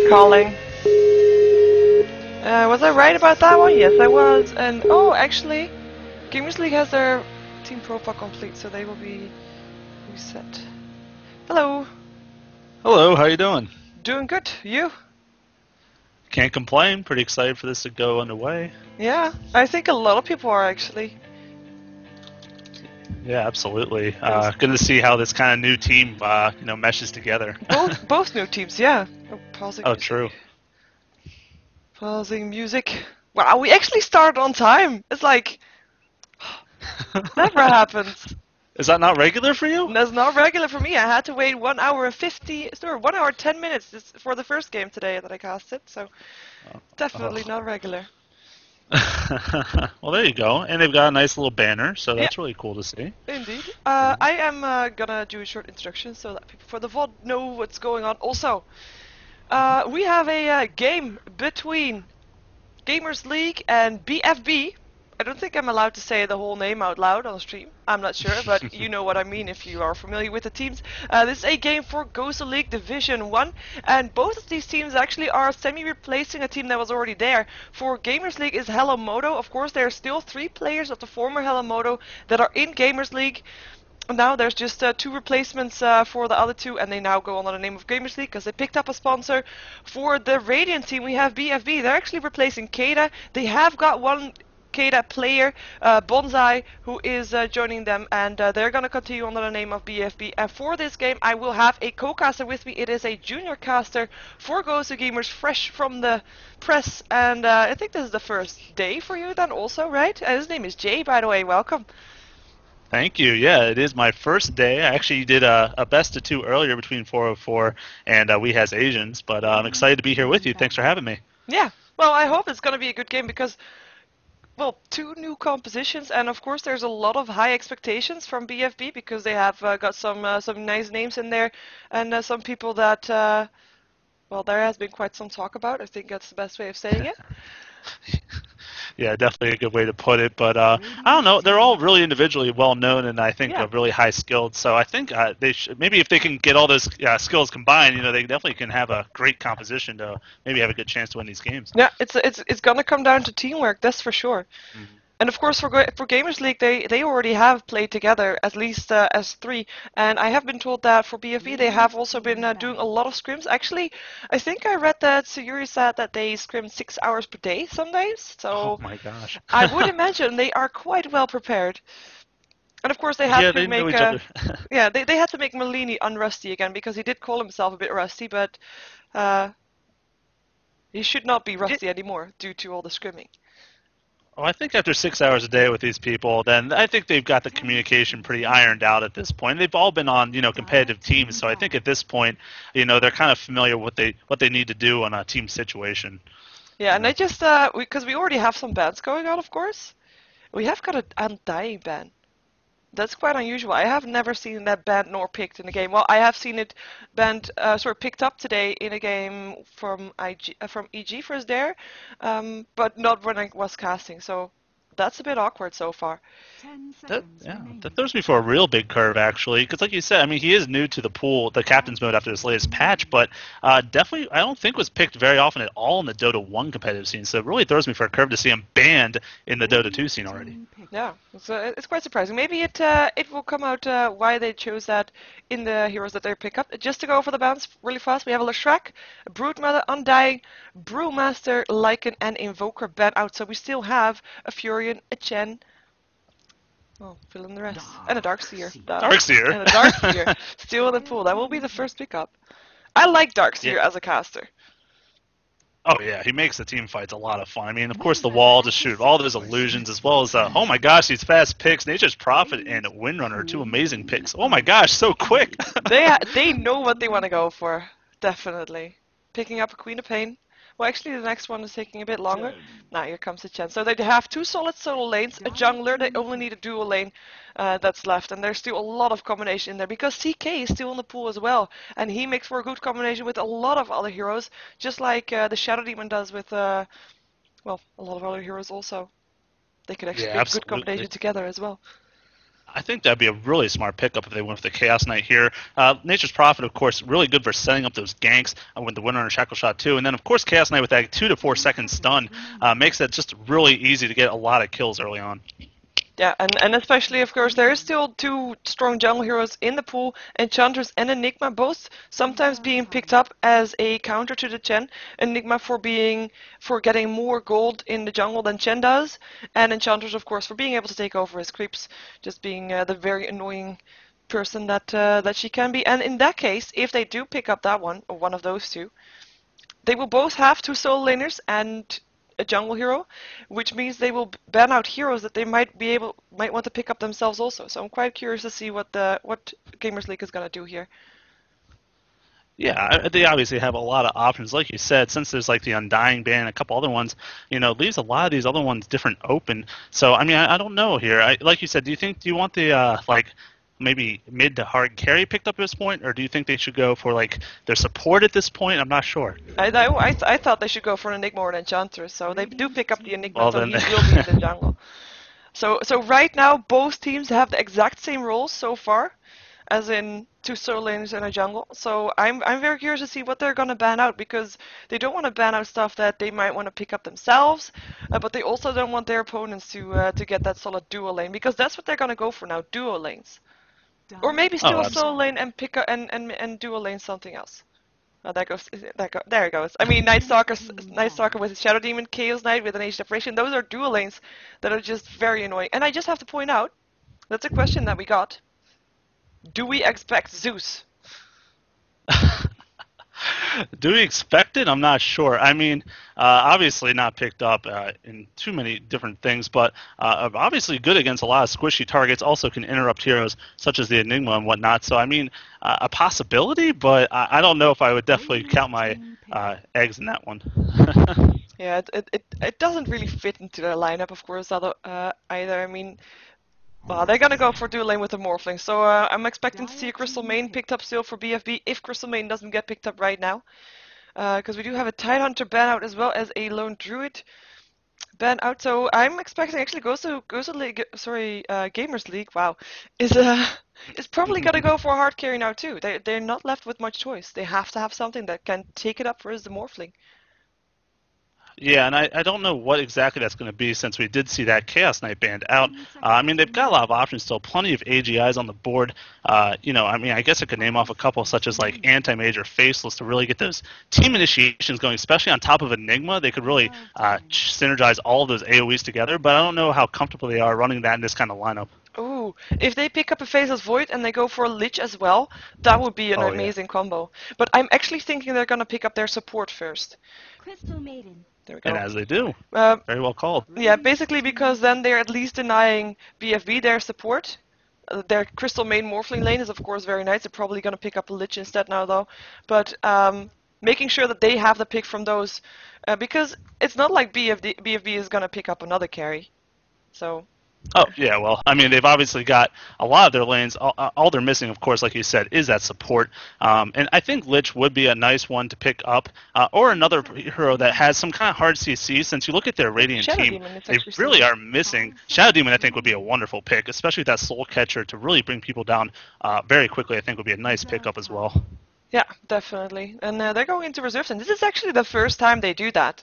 calling. Was I right about that one? Yes, I was. And oh, actually, GosuLeague has their team profile complete, so they will be reset. Hello. Hello, how you doing? Doing good. You? Can't complain. Pretty excited for this to go underway. Yeah, I think a lot of people are actually. Yeah, absolutely. Good to see how this kind of new team, meshes together. Both new teams, yeah. Oh, pausing Oh, music. true. Pausing music. Wow, we actually started on time. It's like never happens. Is that not regular for you? That's not regular for me. I had to wait 1 hour and 1 hour 10 minutes for the first game today that I casted, so definitely not regular. Well, there you go. And they've got a nice little banner, so that's really cool to see. Indeed. I am gonna do a short introduction so that people for the VOD know what's going on. Also, we have a game between GosuLeague and BFB. I don't think I'm allowed to say the whole name out loud on the stream. I'm not sure, but you know what I mean if you are familiar with the teams. This is a game for GosuLeague Division 1, and both of these teams actually are semi-replacing a team that was already there. For GosuLeague is Hello Moto. Of course, there are still 3 players of the former Hello Moto that are in GosuLeague. Now there's just 2 replacements for the other 2, and they now go under the name of GosuLeague because they picked up a sponsor. For the Radiant team, we have BFB. They're actually replacing Kada. They have got one Kada player, Bonsai, who is joining them, and they're going to continue under the name of BFB. And for this game, I will have a co-caster with me. It is a junior caster for GosuGamers, fresh from the press, and I think this is the first day for you then also, right? His name is Jay, by the way. Welcome. Thank you. Yeah, it is my first day. I actually did a best of 2 earlier between 404 and We Has Asians, but I'm excited to be here with you. Thanks for having me. Yeah, well, I hope it's going to be a good game because, well, 2 new compositions, and of course there's a lot of high expectations from BFB because they have got some nice names in there, and some people that, well, there has been quite some talk about. I think that's the best way of saying it. Yeah, definitely a good way to put it. But I don't know, they're all really individually well known, and I think really high skilled. So I think they should, maybe if they can get all those skills combined, they definitely can have a great composition to maybe have a good chance to win these games. Yeah, it's gonna come down to teamwork, that's for sure. Mm-hmm. And of course, for GosuLeague, they already have played together, at least as 3. And I have been told that for BFB, they have also been doing a lot of scrims. Actually, I think I read that Yuri said that they scrim 6 hours per day some days. So oh my gosh. I would imagine they are quite well prepared. And of course, they had to make yeah, they had to make Malini unrusty again because he did call himself a bit rusty, but he should not be rusty anymore due to all the scrimming. Well, I think after 6 hours a day with these people, then I think they've got the communication pretty ironed out at this point. They've all been on, competitive teams, so I think at this point, they're kind of familiar with what they need to do on a team situation. Yeah, and I just because we already have some bans going on, of course. We have got an Undying ban. That's quite unusual. I have never seen that banned nor picked in a game. Well, I have seen it banned, picked up today in a game from EG first there, but not when I was casting. So that's a bit awkward so far. That throws me for a real big curve, actually, because like you said, I mean, he is new to the pool, the captain's mode after this latest patch, but definitely I don't think was picked very often at all in the Dota 1 competitive scene, so it really throws me for a curve to see him banned in the Dota 2 scene already. Yeah, it's quite surprising. Maybe it will come out why they chose that in the heroes that they pick up. Just to go over the bans really fast, we have a Leshrac, a Broodmother, Undying, Brewmaster, Lycan, and Invoker banned out, so we still have a Furion, a Chen, well, fill in the rest. And a Darkseer. Darkseer. And a Darkseer. Still in the pool. That will be the first pickup. I like Darkseer as a caster. Oh yeah, he makes the team fights a lot of fun. I mean, of course, the wall to shoot all those illusions, as well as oh my gosh, these fast picks. Nature's Prophet and Windrunner, 2 amazing picks. Oh my gosh, so quick. They know what they want to go for, definitely. Picking up a Queen of Pain. Well, actually, the next one is taking a bit longer. Now, here comes the Chen. So they have 2 solid solo lanes, a jungler. They only need a dual lane that's left. And there's still a lot of combination in there because CK is still in the pool as well. And he makes for a good combination with a lot of other heroes, just like the Shadow Demon does with, well, a lot of other heroes also. They could actually make a good combination together as well. I think that'd be a really smart pickup if they went for the Chaos Knight here. Nature's Prophet, of course, really good for setting up those ganks with the winner and Shackle Shot too. And then, of course, Chaos Knight with that 2 to 4 second stun makes it just really easy to get a lot of kills early on. Yeah, and especially, of course, there is still 2 strong jungle heroes in the pool, Enchantress and Enigma, both sometimes being picked up as a counter to the Chen. Enigma for getting more gold in the jungle than Chen does, and Enchantress, of course, for being able to take over his creeps, just being the very annoying person that she can be. And in that case, if they do pick up that one, or one of those 2, they will both have 2 solo laners and a jungle hero, which means they will ban out heroes that they might want to pick up themselves also. So I'm quite curious to see what Gamers League is gonna do here. Yeah, they obviously have a lot of options, like you said. Since there's like the Undying ban and a couple other ones, leaves a lot of these other ones different open. So I mean, I don't know here. Like you said, do you want the like maybe mid to hard carry picked up at this point, or do you think they should go for like their support at this point? I'm not sure. I thought they should go for an Enigma or an Enchantress, so they do pick up the Enigma, well, so then... he will be in the jungle. So right now both teams have the exact same roles so far, as in 2 solo laners and a jungle. So I'm very curious to see what they're gonna ban out, because they don't want to ban out stuff that they might want to pick up themselves, but they also don't want their opponents to get that solid duo lane, because that's what they're gonna go for now, duo lanes. Or maybe still a solo lane and pick and dual lane something else. Oh, there it goes. I mean, Night Stalker with Shadow Demon, Chaos Knight with an Age Separation. Those are dual lanes that are just very annoying. And I just have to point out, that's a question that we got. Do we expect Zeus? Do we expect it? I'm not sure. I mean, obviously not picked up in too many different things, but obviously good against a lot of squishy targets. Also can interrupt heroes such as the Enigma and whatnot. So I mean, a possibility, but I don't know if I would definitely count my eggs in that one. Yeah, it doesn't really fit into their lineup, of course, either. I mean, well, they're gonna go for dual lane with the Morphling, so I'm expecting to see a Crystal Main picked up still for BFB if Crystal Main doesn't get picked up right now. Because we do have a Tidehunter ban out as well as a Lone Druid ban out, so I'm expecting actually GosuLeague, Gamers League, wow, is probably gonna go for a hard carry now too. They're not left with much choice. They have to have something that can take it up for the Morphling. Yeah, and I don't know what exactly that's going to be, since we did see that Chaos Knight banned out. I mean, they've got a lot of options still, plenty of AGIs on the board. I mean, I guess I could name off a couple, such as like Anti-Mage or Faceless, to really get those team initiations going, especially on top of Enigma. They could really synergize all of those AoEs together, but I don't know how comfortable they are running that in this kind of lineup. Ooh, if they pick up a Faceless Void and they go for a Lich as well, that would be an amazing combo. But I'm actually thinking they're gonna pick up their support first. Crystal Maiden. There we go. And as they do. Very well called. Yeah, basically because then they're at least denying BFB their support. Their Crystal Main Morphling lane is of course very nice. They're probably gonna pick up a Lich instead now though. But making sure that they have the pick from those, because it's not like BFB is gonna pick up another carry. So... Oh, yeah, well, I mean, they've obviously got a lot of their lanes. All they're missing, of course, like you said, is that support. And I think Lich would be a nice one to pick up, or another hero that has some kind of hard CC. Since you look at their Radiant team, they really are missing. Shadow Demon, I think, would be a wonderful pick, especially with that Soul Catcher to really bring people down very quickly. I think would be a nice pickup as well. Yeah, definitely. And they're going into reserve time. This is actually the first time they do that.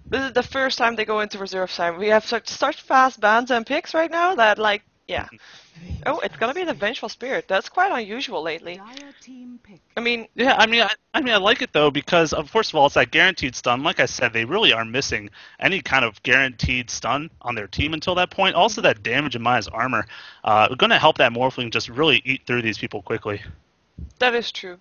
This is the first time they go into reserve time. We have such fast bans and picks right now that, like, yeah. Oh, it's gonna be the Vengeful Spirit. That's quite unusual lately. I mean... Yeah, I mean, I like it, though, because, first of all, it's that guaranteed stun. Like I said, they really are missing any kind of guaranteed stun on their team until that point. Also, that damage in Maya's armor. Going to help that Morphling just really eat through these people quickly. That is true.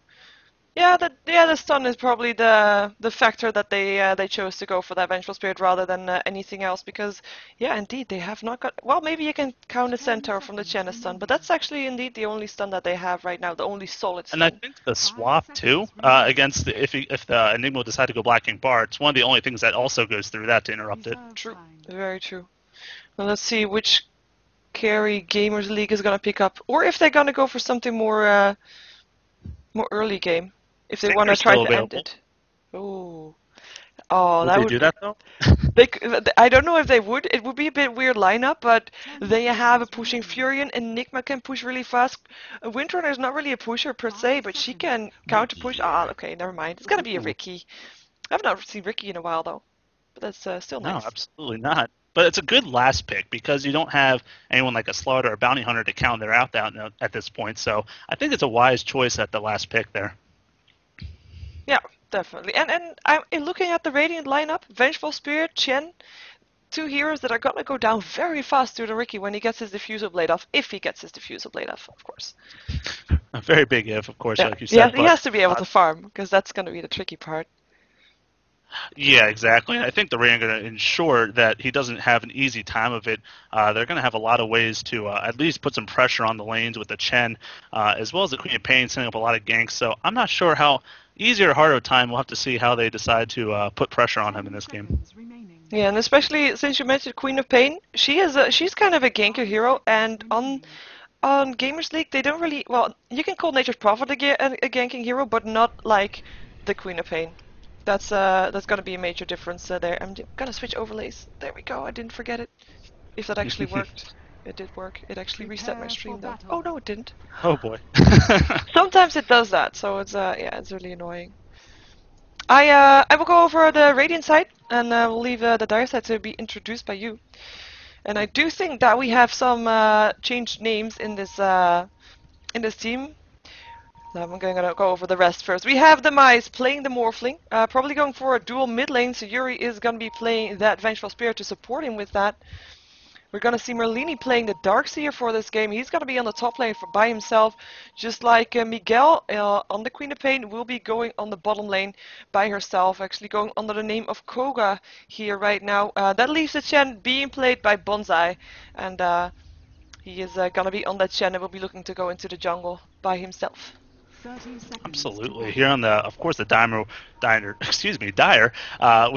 Yeah, the stun is probably the factor that they chose to go for that Vengeful Spirit rather than anything else, because yeah, indeed they have not got. Well, maybe you can count a Centaur from the Chen stun, but that's actually indeed the only stun that they have right now, the only solid stun. And I think the swap too against if the Enigma will decide to go Black King Bar, it's one of the only things that also goes through that to interrupt it. True, very true. Well, let's see which carry Gamers League is gonna pick up, or if they're gonna go for something more early game. If they want to try to end it. Oh. Oh, Would that they would do that though? I don't know if they would. It would be a bit weird lineup, but they have a pushing Furion. Enigma can push really fast. Windrunner is not really a pusher per se, but she can counter push. Ah, okay, never mind. It's gotta be a Ricky. I've not seen Ricky in a while though, but that's still No, nice. absolutely not. But it's a good last pick because you don't have anyone like a Slaughter or a Bounty Hunter to counter out that at this point. So I think it's a wise choice at the last pick there. Yeah, definitely. And I'm looking at the Radiant lineup. Vengeful Spirit, Chen, two heroes that are gonna go down very fast to the Ricky when he gets his diffusal blade off. If he gets his diffusal blade off, of course. A very big if, of course, Yeah, like you said. he has to be able to farm because that's gonna be the tricky part. Yeah, exactly. I think the Ray are going to ensure that he doesn't have an easy time of it. They're going to have a lot of ways to at least put some pressure on the lanes with the Chen, as well as the Queen of Pain setting up a lot of ganks. So I'm not sure how easy or harder time. We'll have to see how they decide to put pressure on him in this game. Yeah, and especially since you mentioned Queen of Pain, she's kind of a ganker hero, and on Gamers League they don't really, well, you can call Nature's Prophet a ganking hero, but not like the Queen of Pain. That's gonna be a major difference there. I'm gonna switch overlays. There we go. I didn't forget it. If that actually worked. It did work. It actually reset my stream though. Oh no, it didn't. Oh boy. Sometimes it does that, so it's yeah, it's really annoying. I will go over the Radiant side, and we'll leave the Dire side to be introduced by you. And I do think that we have some changed names in this team. I'm going to go over the rest first. We have the Mice playing the Morphling, probably going for a dual mid lane, so Yuri is going to be playing that Vengeful Spirit to support him with that. We're going to see Merlini playing the Darkseer for this game. He's going to be on the top lane by himself, just like Miguel on the Queen of Pain will be going on the bottom lane by herself, actually going under the name of Koga here right now. That leaves the Chen being played by Bonsai, and he is going to be on that Chen and will be looking to go into the jungle by himself. Absolutely. Here on the, of course, the Dire with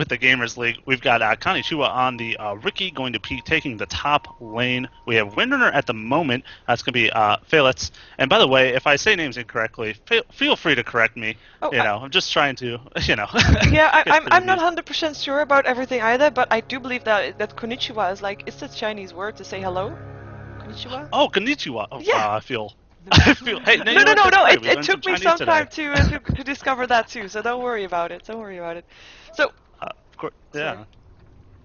the Gamers League, we've got Kanichiwa on the Ricky going to be taking the top lane. We have Windrunner at the moment. That's going to be Felix. And by the way, if I say names incorrectly, feel free to correct me. Oh, I'm just trying to, Yeah, I'm not 100% sure about everything either, but I do believe that konnichiwa is like, it's a Chinese word to say hello. Konnichiwa? Oh, konnichiwa. Oh, yeah. I feel. Hey, no. It took me some time to discover that too. So don't worry about it. Don't worry about it. So, of course, yeah, sorry.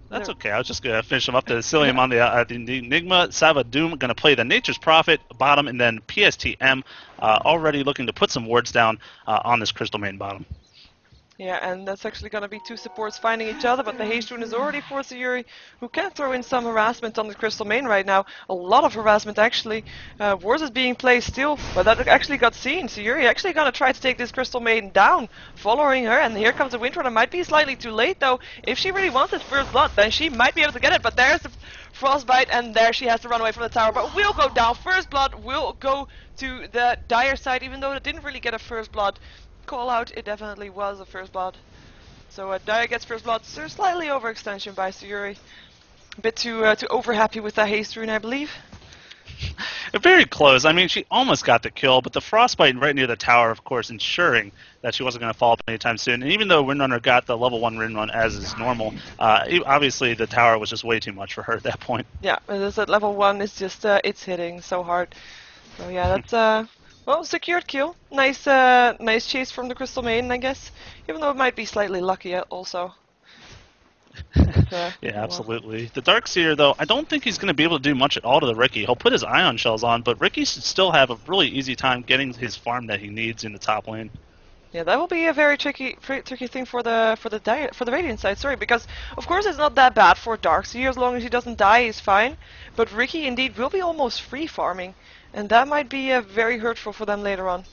That's okay. I was just gonna finish them up. The Cillium on the Enigma, Savadoom gonna play the Nature's Prophet bottom, and then PSTM already looking to put some wards down on this Crystal Main bottom. Yeah, and that's actually going to be two supports finding each other, but the haste rune is already for Yuri, who can throw in some harassment on the Crystal Main right now. A lot of harassment, actually. Wards is being placed still, but that actually got seen. So Yuri actually going to try to take this Crystal Maiden down, following her, and here comes the Windrunner. Might be slightly too late, though. If she really wants this first blood, then she might be able to get it, but there's the Frostbite, and there she has to run away from the tower, but will go down. First blood will go to the Dire side, even though it didn't really get a first blood call out, it definitely was a first blood. So Dire gets first blood, so slightly overextension by Yuri. A bit too over happy with that haste rune, I believe. Very close. I mean, she almost got the kill, but the Frostbite right near the tower, of course, ensuring that she wasn't going to fall up anytime soon. And even though Windrunner got the level 1 Rin run as is normal, obviously the tower was just way too much for her at that point. Yeah, as at level 1, it's just, it's hitting so hard. So yeah, that's, well, secured kill. Nice chase from the Crystal Maiden, I guess. Even though it might be slightly lucky also. Yeah, absolutely. The Darkseer, though, I don't think he's going to be able to do much at all to the Ricky. He'll put his Ion Shells on, but Ricky should still have a really easy time getting his farm that he needs in the top lane. Yeah, that will be a very tricky thing for the Radiant side. Sorry, because of course it's not that bad for Darkseer as long as he doesn't die, he's fine. But Ricky indeed will be almost free farming, and that might be very hurtful for them later on.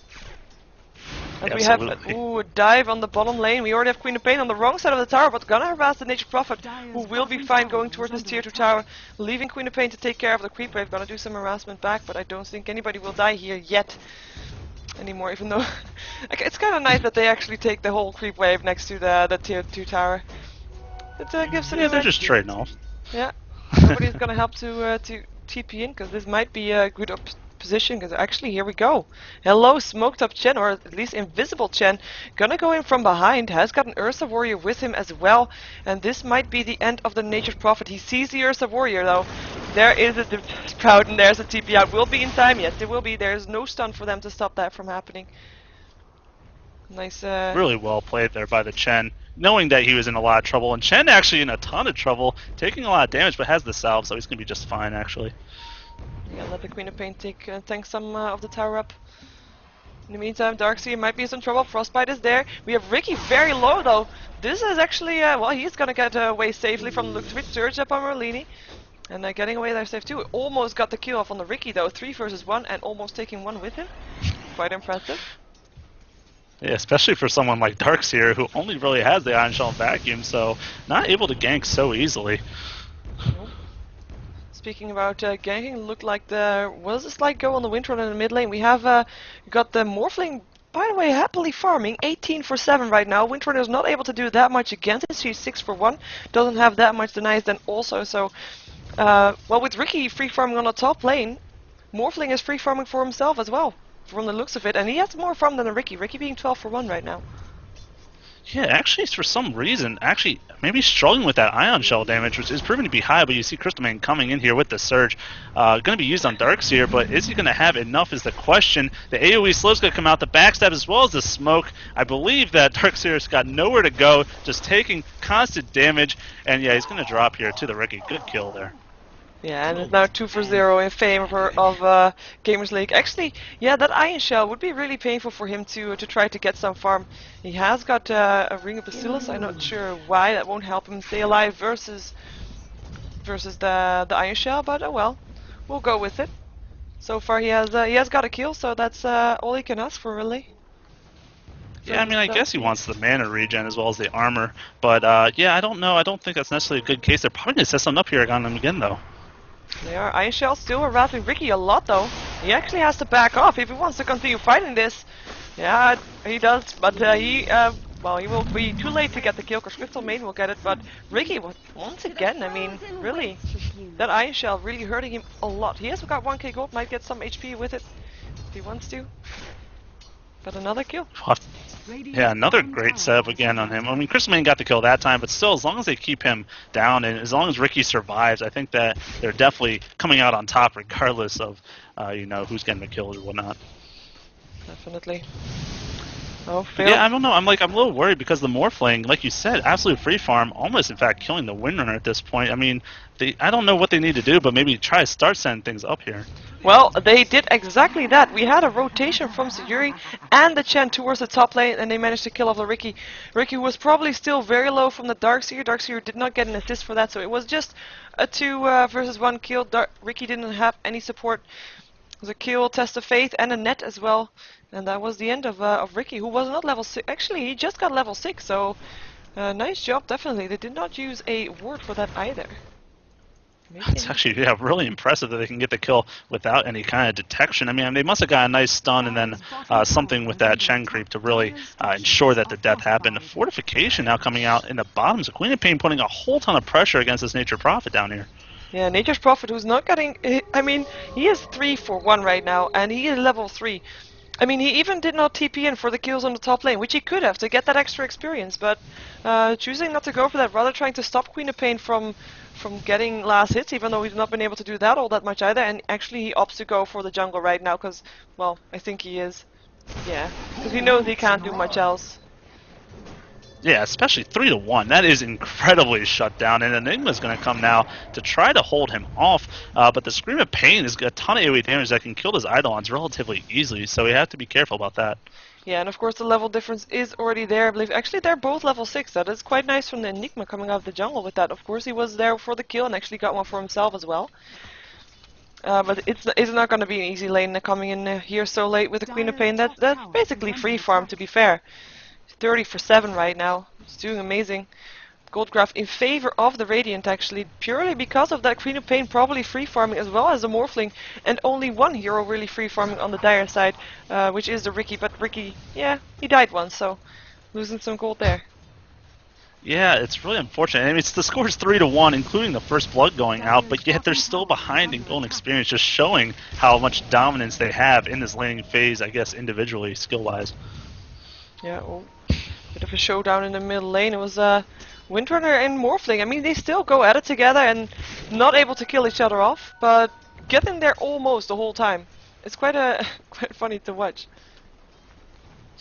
And we have a dive on the bottom lane. We already have Queen of Pain on the wrong side of the tower, but gonna harass the Nature's Prophet, who will be fine going towards this tier 2 tower, leaving Queen of Pain to take care of the creep wave. Gonna do some harassment back, but I don't think anybody will die here yet anymore, even though it's kind of nice that they actually take the whole creep wave next to the tier 2 tower. It gives some they're just trading off. Yeah, nobody's gonna help to TP in, because this might be a good position, because actually here we go. Hello, smoked up Chen, or at least invisible Chen, gonna go in from behind, has got an Ursa Warrior with him as well, and this might be the end of the Nature's Prophet. He sees the Ursa Warrior though. There is a Sprout and there's a TP out. Will be in time, yes, there will be. There's no stun for them to stop that from happening. Nice. Really well played there by the Chen, knowing that he was in a lot of trouble, and Chen actually in a ton of trouble, taking a lot of damage, but has the salve, so he's gonna be just fine actually. Yeah, let the Queen of Pain tank some of the tower up. In the meantime, Darkseer might be in some trouble. Frostbite is there. We have Ricky very low though. This is actually, well, he's gonna get away safely from the looks of it. Surge up on Merlini. And getting away there safe too. Almost got the kill off on the Ricky though. 3 versus 1 and almost taking 1 with him. Quite impressive. Yeah, especially for someone like Darkseer, who only really has the Ion Shell Vacuum, so not able to gank so easily. Nope. Speaking about ganking, looked like the... What does this like go on the Windrunner in the mid lane? We have got the Morphling, by the way, happily farming. 18 for 7 right now. Windrunner is not able to do that much against it. She's 6 for 1. Doesn't have that much denies then also, so... well, with Ricky free farming on the top lane, Morphling is free farming for himself as well, from the looks of it, and he has more farm than a Ricky. Ricky being 12 for 1 right now. Yeah, actually, for some reason, maybe struggling with that Ion Shell damage, which is proven to be high, but you see Crystal Man coming in here with the Surge. Going to be used on Darkseer, but is he going to have enough is the question. The AoE slow's going to come out, the backstab as well as the smoke. I believe that Darkseer's got nowhere to go, just taking constant damage, and yeah, he's going to drop here to the Ricky. Good kill there. Yeah, and it's now 2 for 0 in favor of Gamers League. Actually, yeah, that Ion Shell would be really painful for him to try to get some farm. He has got a Ring of Bacillus. I'm not sure why that won't help him stay alive versus the Ion Shell, but oh well, we'll go with it. So far, he has got a kill, so that's all he can ask for, really. Yeah, I mean, I guess he wants the mana regen as well as the armor, but yeah, I don't know. I don't think that's necessarily a good case. They're probably going to set something up here on him again, though. They are. Ion Shell still harassing Ricky a lot though. He actually has to back off if he wants to continue fighting this. Yeah, he does, but well, he will be too late to get the kill because Crystal Maiden will get it, but Ricky, once again, I mean, really, that Ion Shell really hurting him a lot. He has got 1k gold, might get some HP with it if he wants to. But another kill. Yeah, another great setup again on him. I mean, Crystal Man got the kill that time, but still, as long as they keep him down and as long as Ricky survives, I think that they're definitely coming out on top regardless of, you know, who's getting the kills or whatnot. Definitely. Oh, Phil. Yeah, I don't know. I'm a little worried because the Morphling, like you said, absolute free farm, almost in fact killing the Windrunner at this point. I mean, I don't know what they need to do, but maybe try to start setting things up here. Well, they did exactly that. We had a rotation from Sayuri and the Chen towards the top lane, and they managed to kill off the Ricky. Ricky was probably still very low from the Darkseer. Darkseer did not get an assist for that, so it was just a 2 versus 1 kill. Ricky didn't have any support. It was a kill, test of faith, and a net as well. And that was the end of Ricky, who was not level 6. Actually, he just got level 6, so nice job, definitely. They did not use a ward for that either. It's actually, yeah, really impressive that they can get the kill without any kind of detection. I mean, they must have got a nice stun and then something with that Chen creep to really ensure that the death happened. A fortification now coming out in the bottom. So Queen of Pain putting a whole ton of pressure against this Nature Prophet down here. Yeah, Nature's Prophet, who's not getting... I mean, he is 3 for 1 right now, and he is level 3. I mean, he even did not TP in for the kills on the top lane, which he could have to get that extra experience, but choosing not to go for that, rather trying to stop Queen of Pain from getting last hits, even though he's not been able to do that all that much either, and actually he opts to go for the jungle right now, because, well, I think he is. Yeah, because he knows he can't do much else. Yeah, especially 3 to 1. That is incredibly shut down, and Enigma's going to come now to try to hold him off. But the Scream of Pain is a ton of AoE damage that can kill his Eidolons relatively easily, so we have to be careful about that. Yeah, and of course the level difference is already there, I believe. Actually, they're both level 6. That is quite nice from the Enigma coming out of the jungle with that. Of course, he was there for the kill and actually got one for himself as well. But it's not going to be an easy lane coming in here so late with the Queen of Pain. That's basically free farm, to be fair. 30 for 7 right now. It's doing amazing. Goldgraph in favor of the Radiant, actually, purely because of that Queen of Pain probably free farming as well as the Morphling, and only one hero really free farming on the Dire side, which is the Ricky. But Ricky, yeah, he died once, so losing some gold there. Yeah, it's really unfortunate. I mean, the score's 3-1, including the first blood going out, but yet they're still behind in gold experience, just showing how much dominance they have in this laning phase, I guess, individually, skill-wise. Yeah, well, bit of a showdown in the middle lane. It was Windrunner and Morphling. I mean, they still go at it together and not able to kill each other off, but getting there almost the whole time. It's quite quite funny to watch.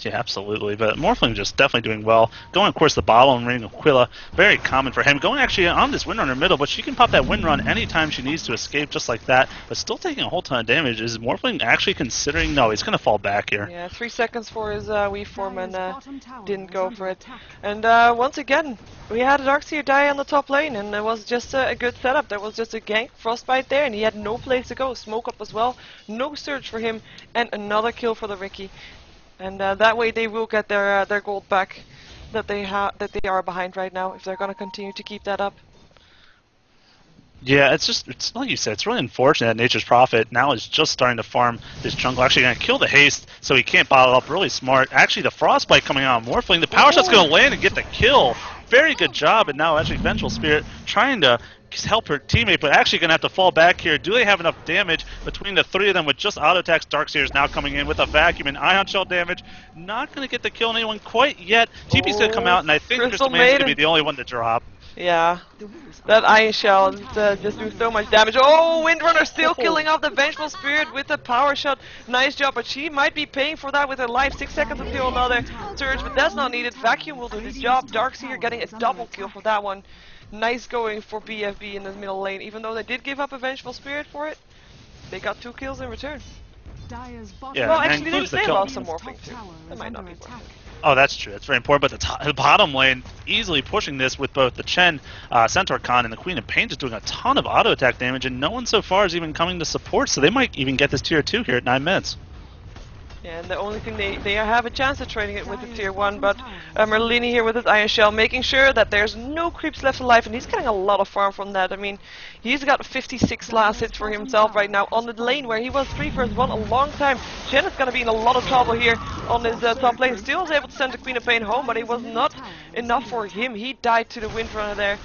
Yeah, absolutely. But Morphling just definitely doing well. Going, of course, the bottom ring of Aquila, very common for him. Going actually on this Windrunner middle, but she can pop that Windrun anytime she needs to escape, just like that. But still taking a whole ton of damage. Is Morphling actually considering? No, he's going to fall back here. Yeah, 3 seconds for his weave form and didn't go for it. And once again, we had a Darkseer die on the top lane, and it was just a good setup. There was just a gank, Frostbite there, and he had no place to go. Smoke up as well, no surge for him, and another kill for the Riki. And that way they will get their gold back that they are behind right now if they're going to continue to keep that up. Yeah, it's like you said, it's really unfortunate that Nature's Prophet now is just starting to farm this jungle. Actually going to kill the haste so he can't bottle up. Really smart. Actually, the Frostbite coming out on Morphling. The power shot's going to land and get the kill. Very good job, and now actually Vengeful Spirit trying to help her teammate, but actually going to have to fall back here. Do they have enough damage between the three of them with just auto attacks? Darkseer's now coming in with a vacuum and ion shell damage. Not going to get the kill on anyone quite yet. TP's going to come out, and I think Crystal Man's going to be the only one to drop. Yeah, that ion shell just do so much damage. Oh, Windrunner still killing off the Vengeful Spirit with the power shot. Nice job, but she might be paying for that with her life. 6 seconds until another surge, but that's not needed. Vacuum will do the job. Darkseer getting a double kill for that one. Nice going for BFB in the middle lane. Even though they did give up a Vengeful Spirit for it, they got 2 kills in return. Yeah, well, actually, they lost some Morphling too. That might not be worth it. Oh, that's true. That's very important. But the bottom lane easily pushing this with both the Chen, Centaur Khan, and the Queen of Pain just doing a ton of auto attack damage, and no one so far is even coming to support, so they might even get this tier 2 here at 9 minutes. Yeah, and the only thing they have a chance of trading it with the tier 1, but Merlini here with his Iron Shell, making sure that there's no creeps left alive, and he's getting a lot of farm from that. I mean, he's got 56 last hits for himself right now on the lane where he was 3 versus 1 a long time. Jen is going to be in a lot of trouble here on his top lane. Still was able to send the Queen of Pain home, but it was not enough for him. He died to the Windrunner there.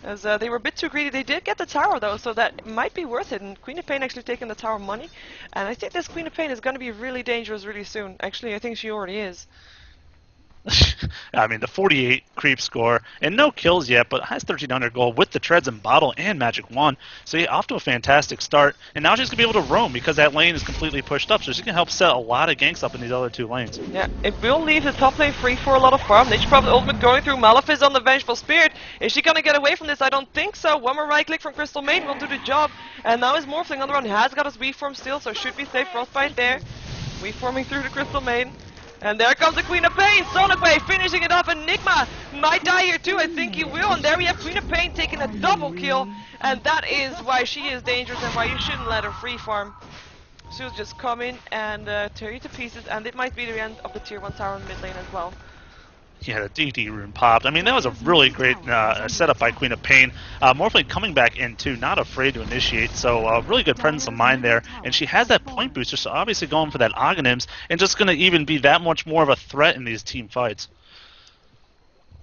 As they were a bit too greedy. They did get the tower though, so that might be worth it. And Queen of Pain actually taking the tower money. And I think this Queen of Pain is going to be really dangerous really soon. Actually, I think she already is. I mean, the 48 creep score, and no kills yet, but has 1,300 gold with the treads and bottle and magic wand. So yeah, off to a fantastic start. And now she's going to be able to roam because that lane is completely pushed up. So she can help set a lot of ganks up in these other 2 lanes. Yeah, it will leave the top lane free for a lot of farm. Nature's Prophet ultimate going through. Malefice on the Vengeful Spirit. Is she going to get away from this? I don't think so. One more right click from Crystal Maiden will do the job. And now his Morphling on the run. He has got his weave form still, so should be safe. Frostbite there. Weave forming through the Crystal Maiden. And there comes the Queen of Pain, Sonic Wave finishing it off. Enigma might die here too, I think he will. And there we have Queen of Pain taking a double kill. And that is why she is dangerous and why you shouldn't let her free farm. She'll just come in and tear you to pieces, and it might be the end of the tier 1 tower in mid lane as well. Yeah, the DD rune popped. I mean, that was a really great setup by Queen of Pain. Morphling coming back in too, not afraid to initiate, so really good presence of mind there. And she has that point booster, so obviously going for that Aghanims, and just going to even be that much more of a threat in these team fights.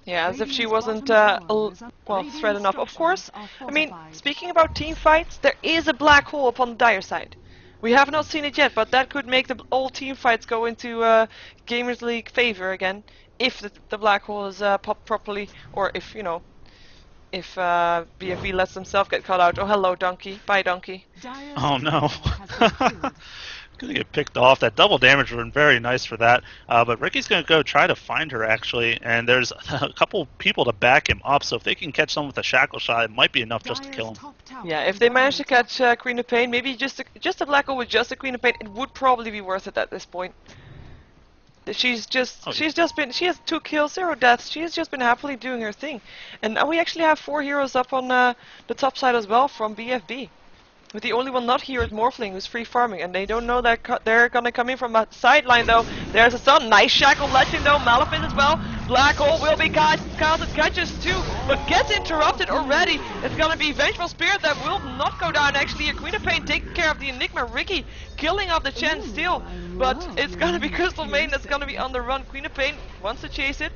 Yeah, as if she wasn't, well, threat enough. Of course, I mean, speaking about team fights, there is a black hole upon the dire side. We have not seen it yet, but that could make all team fights go into Gamers League favor again. If the black hole is popped properly, or if, you know, if BFB lets themselves get caught out. Oh, hello, Donkey. Bye, Donkey. Oh, no. Gonna get picked off. That double damage would have been very nice for that. But Ricky's gonna go try to find her, actually, and there's a couple people to back him up, so if they can catch someone with a shackle shot, it might be enough just to kill him. Yeah, if they manage to catch Queen of Pain, maybe just a black hole with just a Queen of Pain, it would probably be worth it at this point. She has 2 kills, 0 deaths. She has just been happily doing her thing. And now we actually have 4 heroes up on the top side as well from BFB. With the only one not here is Morphling, who's free farming, and they don't know that they're gonna come in from a sideline though. There's a stun, nice shackle legend though, Malefice as well. Black hole will be casted, catches 2, but gets interrupted already. It's gonna be Vengeful Spirit that will not go down. Actually, a Queen of Pain taking care of the Enigma. Ricky killing off the Chen still, but it's gonna be Crystal Maiden that's gonna be on the run. Queen of Pain wants to chase it.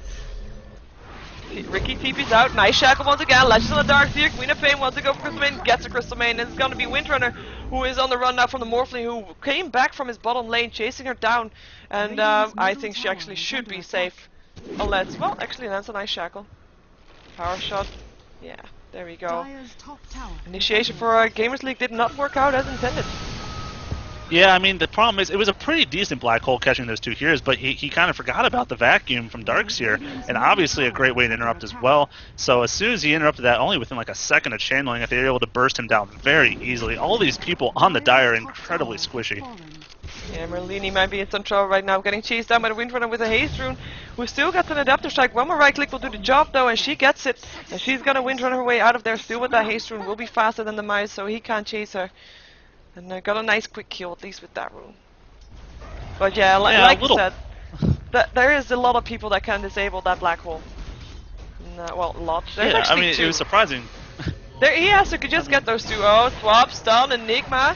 Ricky TP's out. Nice shackle once again. Latches on the dark here. Queen of Pain wants to go for Crystal Main. Gets a Crystal Main. And it's going to be Windrunner who is on the run now from the Morphling, who came back from his bottom lane chasing her down. And I think she actually should be safe. Unless, well, actually that's a nice shackle. Power shot. Yeah, there we go. Initiation for Gamers League did not work out as intended. Yeah, I mean, the problem is it was a pretty decent black hole catching those two heroes, but he kind of forgot about the vacuum from Darkseer, and obviously a great way to interrupt as well. So as soon as he interrupted that, only within like a second of channeling it, they were able to burst him down very easily. All these people on the die are incredibly squishy. Yeah, Merlini might be in some trouble right now, getting chased down by the Windrunner with a haste rune, who still gets an adapter strike. One more right click will do the job though, and she gets it. And she's gonna Windrunner her way out of there, still with that haste rune. Will be faster than the mice, so he can't chase her. And got a nice quick kill, at least with that rune. But yeah, like you said, there is a lot of people that can disable that black hole. Well, a lot. There's I mean, it was surprising. He has to just get those two. Oh, swap, stun, Enigma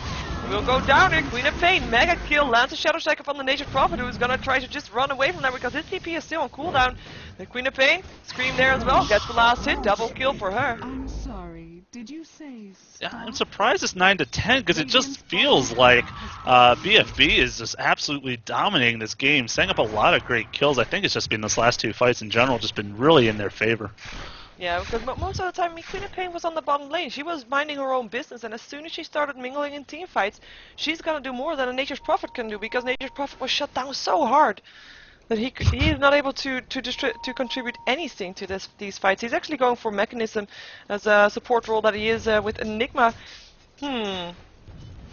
will go down here. Queen of Pain, mega kill, lands a Shadow Strike upon the Nature's Prophet, who's gonna try to just run away from that because his TP is still on cooldown. The Queen of Pain, scream there as well, gets the last hit, double kill for her. I'm sorry, did you say? Yeah, I'm surprised it's 9 to 10 because it just feels like BFB is just absolutely dominating this game, setting up a lot of great kills. I think it's just been those last two fights in general just been really in their favor. Yeah, because most of the time Queen of Pain was on the bottom lane. She was minding her own business, and as soon as she started mingling in team fights, she's gonna do more than a Nature's Prophet can do, because Nature's Prophet was shut down so hard that he is not able to contribute anything to these fights. He's actually going for Mechanism as a support role that he is with Enigma.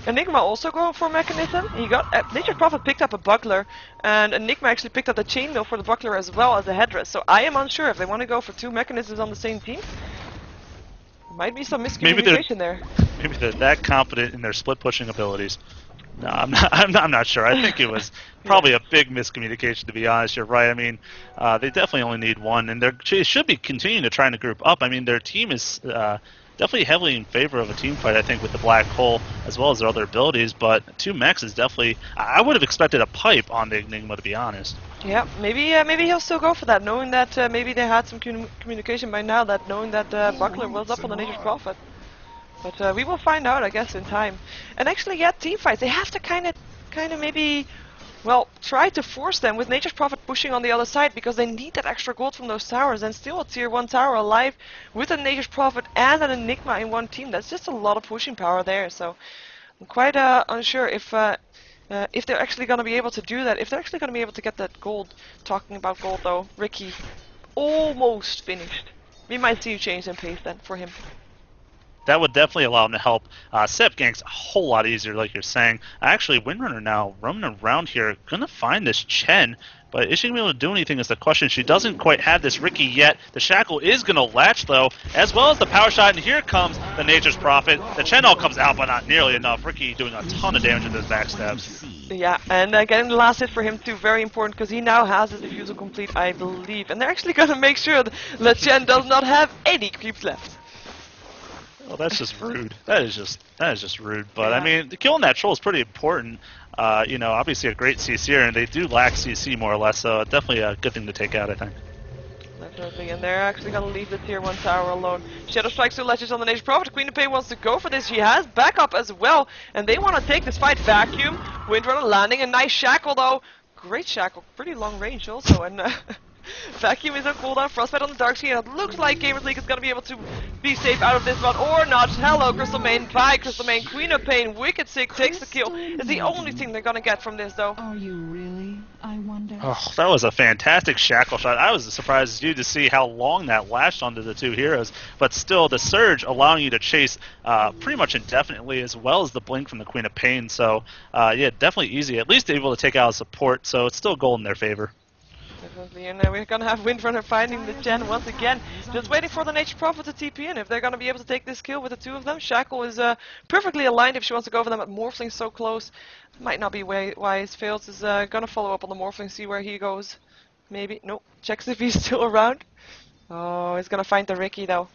Enigma also going for Mechanism. He got Nature's Prophet picked up a buckler, and Enigma actually picked up the chainmail for the buckler as well as a headdress. So I am unsure if they want to go for two mechanisms on the same team. Might be some miscommunication there. Maybe they're that confident in their split pushing abilities. No, I'm not sure. I think it was probably a big miscommunication, to be honest. You're right. I mean, they definitely only need one, and they should be continuing to try to group up. I mean, their team is definitely heavily in favor of a team fight, I think, with the Black Hole, as well as their other abilities, but two mechs is definitely... I would have expected a pipe on the Enigma, to be honest. Yeah, maybe he'll still go for that, knowing that maybe they had some communication by now, that knowing that Buckler was up on the Nature's Prophet. But we will find out, I guess, in time. And actually, yeah, team fights, they have to kind of maybe... well, try to force them with Nature's Prophet pushing on the other side, because they need that extra gold from those towers, and still a tier 1 tower alive with a Nature's Prophet and an Enigma in one team. That's just a lot of pushing power there, so I'm quite unsure if they're actually going to be able to do that, if they're actually going to be able to get that gold. Talking about gold though, Ricky, almost finished. We might see a change in pace then for him. That would definitely allow him to help set ganks a whole lot easier, like you're saying. Actually, Windrunner now roaming around here, gonna find this Chen, but is she gonna be able to do anything is the question. She doesn't quite have this Ricky yet. The Shackle is gonna latch though, as well as the power shot, and here comes the Nature's Prophet. The Chen all comes out, but not nearly enough. Ricky doing a ton of damage with those backstabs. Yeah, and getting the last hit for him too, very important, because he now has his defusal complete, I believe. And they're actually gonna make sure that Chen does not have any creeps left. Well, that's just rude. That is just rude. But yeah. I mean, killing that troll is pretty important. You know, obviously a great CC'er, and they do lack CC more or less, so definitely a good thing to take out, I think. Definitely, and they're actually going to leave the tier 1 tower alone. Shadow Strike still latches on the Nature's Prophet. Queen of Pain wants to go for this. She has backup as well, and they want to take this fight. Vacuum, Windrunner landing a nice shackle though. Great shackle, pretty long range also, and Vacuum is on cooldown, Frostbite on the Dark Screen, and it looks like Gamers League is going to be able to be safe out of this one, or not. Hello, Crystal Main, bye Crystal Main, Queen of Pain, Wicked Sick takes the kill. It's the only thing they're going to get from this, though. Are you really? I wonder. Oh, that was a fantastic shackle shot. I was surprised as you to see how long that lashed onto the two heroes, but still, the Surge allowing you to chase pretty much indefinitely, as well as the Blink from the Queen of Pain, so yeah, definitely easy. At least able to take out support, so it's still gold in their favor. Definitely, and we're gonna have Windrunner finding the Chen once again. Just waiting for the Nature's Prophet to TP in. If they're gonna be able to take this kill with the two of them, Shackle is perfectly aligned if she wants to go for them, but Morphling so close. Might not be wise. Fails is gonna follow up on the Morphling, see where he goes. Maybe. Nope. Checks if he's still around. Oh, he's gonna find the Ricky though.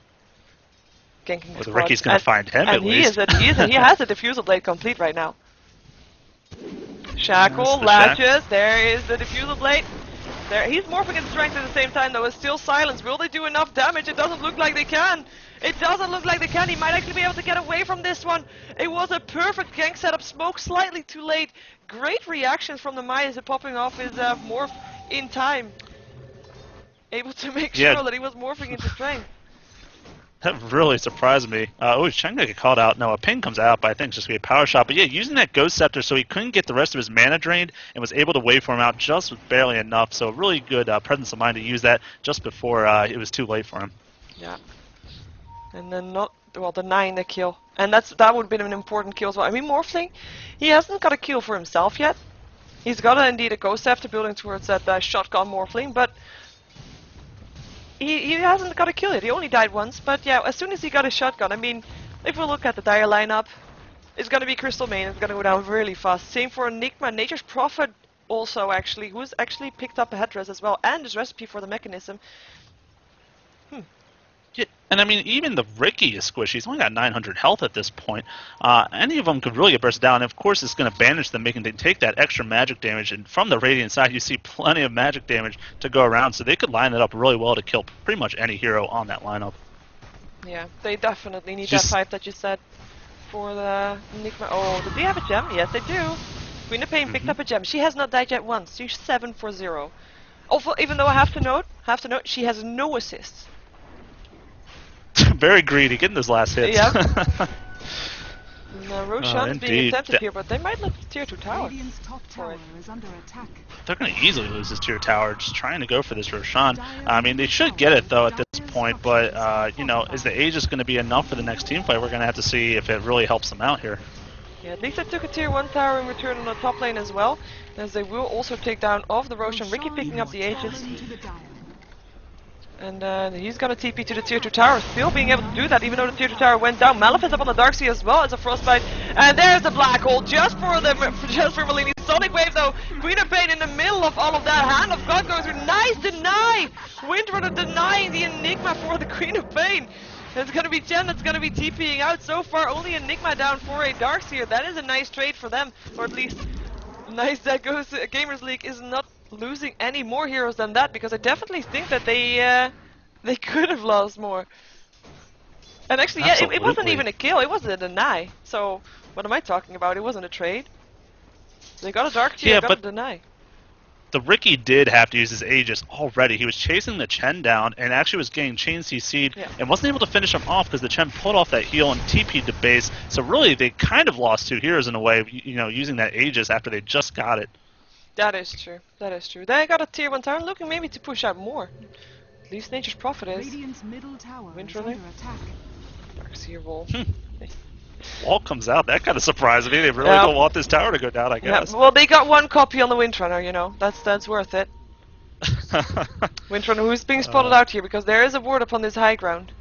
Ganking well, the Ricky's gonna find him at least. He has the Diffusal Blade complete right now. Shackle, latches, there is the Diffusal Blade. There, he's morphing into strength at the same time though. It's still silence. Will they do enough damage? It doesn't look like they can. It doesn't look like they can. He might actually be able to get away from this one. It was a perfect gank setup. Smoke slightly too late. Great reactions from the Mai as popping off his morph in time. Able to make sure that he was morphing into strength. That really surprised me. Oh, he's trying to get called out. No, a ping comes out, but I think it's just going to be a power shot. But yeah, using that Ghost Scepter so he couldn't get the rest of his mana drained and was able to waveform out just barely enough. So really good presence of mind to use that just before it was too late for him. Yeah. And then denying the kill. And that would have been an important kill as well. I mean, Morphling, he hasn't got a kill for himself yet. He's got indeed a Ghost Scepter building towards that shotgun Morphling, but he hasn't got a kill yet. He only died once, but yeah, as soon as he got a shotgun, I mean, if we look at the Dire lineup, it's gonna be Crystal Main, it's gonna go down really fast. Same for Enigma, Nature's Prophet also actually, who's actually picked up a headdress as well, and his recipe for the mechanism. Yeah, and I mean, even the Ricky is squishy. He's only got 900 health at this point. Any of them could really get burst down. And of course, it's going to banish them, making them take that extra magic damage. And from the Radiant side, you see plenty of magic damage to go around. So they could line it up really well to kill pretty much any hero on that lineup. Yeah, they definitely need that pipe that you said for the Enigma. Oh, did they have a gem? Yes, they do. Queen of Pain picked up a gem. She has not died yet once. She's 7 for 0. Also, even though I have to note, she has no assists. Very greedy, getting those last hits. Yep. Roshan's being attempted here, but they might lose tier 2 tower. Top tower is under attack. They're going to easily lose this tier tower, just trying to go for this Roshan. I mean, they should get it, though, at this point, but, you know, is the Aegis going to be enough for the next team fight? We're going to have to see if it really helps them out here. Yeah, at least they took a tier 1 tower in return on the top lane as well, as they will also take down off the Roshan. Ricky picking up the Aegis. And he's gonna TP to the tier 2 tower, still being able to do that even though the tier 2 tower went down. Malefice up on the Darkseid as well as a Frostbite. And there's the Black Hole just for Malini. Sonic Wave though, Queen of Pain in the middle of all of that. Hand of God goes through, nice deny! Windrunner denying the Enigma for the Queen of Pain. It's gonna be Jen that's gonna be TPing out. So far only Enigma down for a Darkseid. That is a nice trade for them, or at least nice that Gamers League is not losing any more heroes than that, because I definitely think that they could have lost more. And actually, yeah, it wasn't even a kill, it was a deny. So, what am I talking about? It wasn't a trade. They got a Dark Tier, got a deny. The Ricky did have to use his Aegis already. He was chasing the Chen down and actually was getting chain CC'd and wasn't able to finish him off because the Chen pulled off that heal and TP'd to base. So really, they kind of lost 2 heroes in a way, you know, using that Aegis after they just got it. That is true. That is true. They got a tier 1 tower, looking maybe to push out more. At least Nature's Prophet is. Windrunner. Darkseid wall. Wall comes out. That kind of surprised me. They really don't want this tower to go down, I guess. Yeah. Well, they got 1 copy on the Windrunner, you know. That's worth it. Windrunner, who's being spotted out here because there is a ward up on this high ground,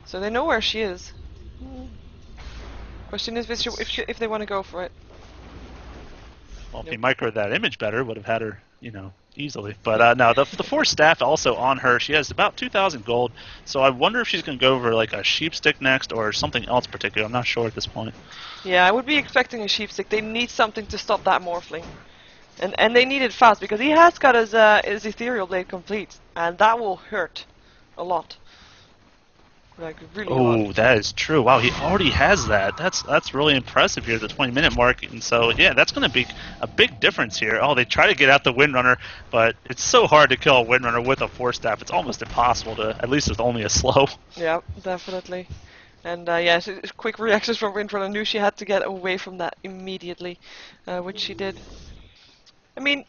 so they know where she is. Question is if they want to go for it. Well, if he microed that image better, would have had her, you know, easily. But no, the 4 staff also on her. She has about 2,000 gold. So I wonder if she's going to go over like a sheep stick next or something else particular. I'm not sure at this point. Yeah, I would be expecting a sheep stick. They need something to stop that Morphling. And they need it fast because he has got his Ethereal Blade complete. And that will hurt a lot. Like, really hard. That is true. Wow, he already has that. That's really impressive here at the 20-minute mark. And so, yeah, that's going to be a big difference here. Oh, they try to get out the Windrunner, but it's so hard to kill a Windrunner with a 4-staff. It's almost impossible to, at least with only a slow. Yeah, definitely. And, yeah, quick reactions from Windrunner. Knew she had to get away from that immediately, which she did. I mean,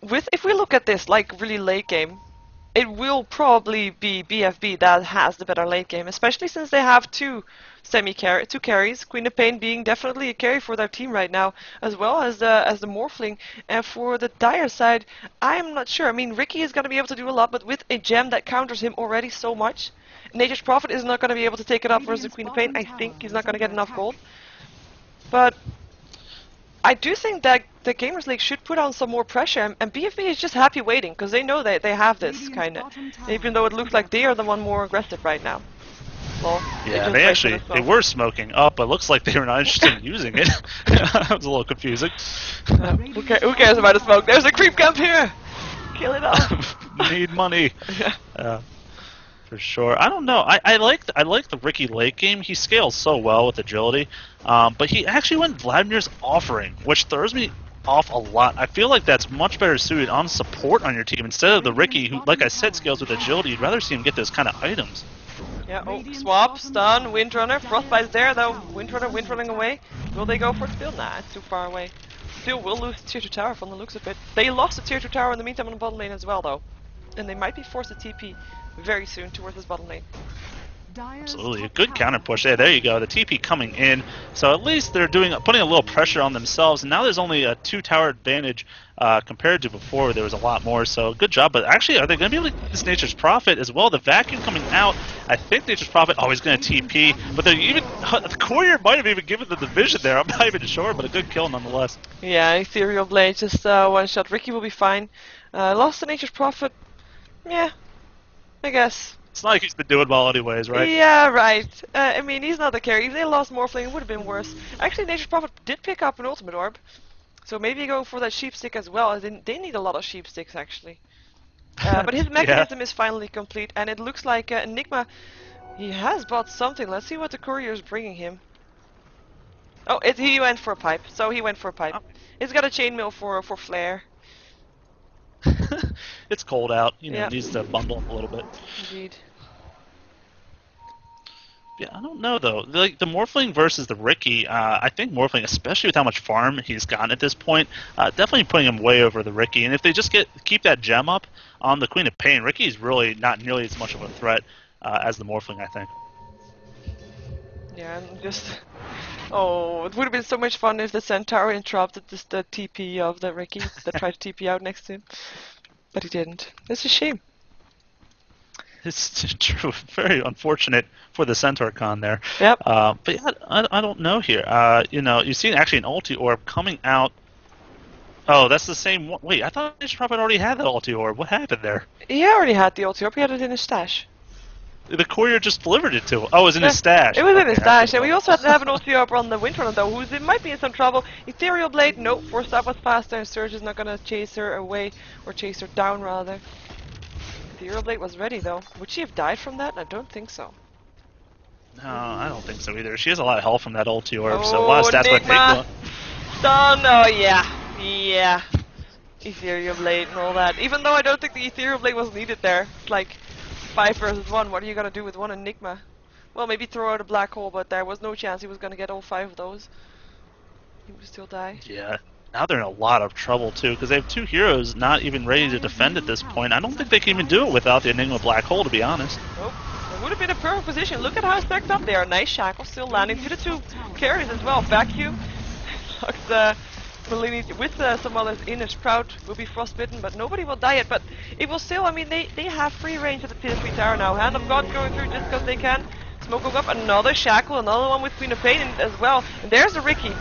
if we look at this, like, really late game, it will probably be BFB that has the better late game, especially since they have 2 carries. Queen of Pain being definitely a carry for their team right now, as well as the Morphling. And for the Dire side, I'm not sure. I mean, Ricky is going to be able to do a lot, but with a gem that counters him already so much, Nature's Prophet is not going to be able to take it up versus the Queen of Pain. I think he's not going to get enough gold. But I do think that the Gamers League should put on some more pressure, and BFB is just happy waiting, because they know they have this, kind of. Even though it looks like they are the one more aggressive right now. Well, yeah, they were smoking up, but looks like they were not interested in using it. That was a little confusing. Who cares about the smoke? There's a creep camp here! Kill it off. Need money. Yeah. For sure. I don't know. I like the Ricky late game. He scales so well with agility, but he actually went Vladimir's offering, which throws me off a lot. I feel like that's much better suited on support on your team instead of the Ricky, who, like I said, scales with agility. You'd rather see him get those kind of items. Yeah, oh, swap, stun, Windrunner, Frostbite's there though, Windrunning away. Will they go for it still? Nah, it's too far away. Still will lose the tier 2 tower from the looks of it. They lost the tier 2 tower in the meantime on the bottom lane as well though. And they might be forced to TP very soon towards this bottom lane. Absolutely, a good counter push. There you go. The TP coming in, so at least they're putting a little pressure on themselves. And now there's only a 2-tower advantage compared to before, where there was a lot more. So good job. But actually, are they going to be able to get this Nature's Prophet as well? The vacuum coming out. I think Nature's Prophet always going to TP, but they even the courier might have even given the division there. I'm not even sure, but a good kill nonetheless. Yeah, Ethereal Blade just one shot. Ricky will be fine. Lost the Nature's Prophet. Yeah, I guess. It's not like he's been doing well anyways, right? Yeah, right. I mean, he's not the carry. If they lost Morphling, it would have been worse. Actually, Nature's Prophet did pick up an Ultimate Orb. So maybe go for that Sheep Stick as well. They need a lot of Sheep Sticks, actually. But his mechanism is finally complete, and it looks like Enigma, he has bought something. Let's see what the courier is bringing him. Oh, he went for a pipe. So he went for a pipe. Oh. He's got a chainmail for Flare. It's cold out. You know, needs to bundle up a little bit. Indeed. Yeah, I don't know though. Like the Morphling versus the Ricky, I think Morphling, especially with how much farm he's gotten at this point, definitely putting him way over the Ricky. And if they just keep that gem up on the Queen of Pain, Ricky's really not nearly as much of a threat as the Morphling, I think. Yeah, and just it would have been so much fun if the Centaur interrupted the TP of the Ricky that tried to TP out next to him, but he didn't. It's a shame. It's true. Very unfortunate for the Centaur Con there. Yep. But yeah, I don't know here. You know, you've seen actually an ulti orb coming out. Oh, that's the same one. Wait, I thought Nature's Prophet already had that ulti orb. What happened there? He already had the ulti orb. He had it in his stash. The courier just delivered it to him. Oh, it was in his stash. It was in his stash. And we also had to have an ulti orb on the Windrunner though, who might be in some trouble. Ethereal Blade, nope. Force Up was faster, and Surge is not gonna chase her away, or chase her down rather. Ethereal Blade was ready though. Would she have died from that? I don't think so. No, I don't think so either. She has a lot of health from that ulti orb, so a lot of stats by Enigma. Stun! Oh yeah. Yeah. Ethereal Blade and all that. Even though I don't think the Ethereal Blade was needed there. It's like 5 versus 1. What are you gonna do with one Enigma? Well, maybe throw out a black hole, but there was no chance he was gonna get all 5 of those. He would still die. Yeah. Now they're in a lot of trouble too, because they have 2 heroes not even ready to defend at this point. I don't think they can even do it without the Enigma black hole, to be honest. Nope. It would have been a perfect position. Look at how stacked up they are. Nice shackle still landing to the 2 carries as well. Vacuum. With some others in it, Sprout will be frostbitten, but nobody will die yet. But it will still, I mean, they have free range at the tier 3 tower now. Hand of God going through just because they can. Smoke will go up, another shackle, another one with Queen of Pain as well. And there's a Ricky.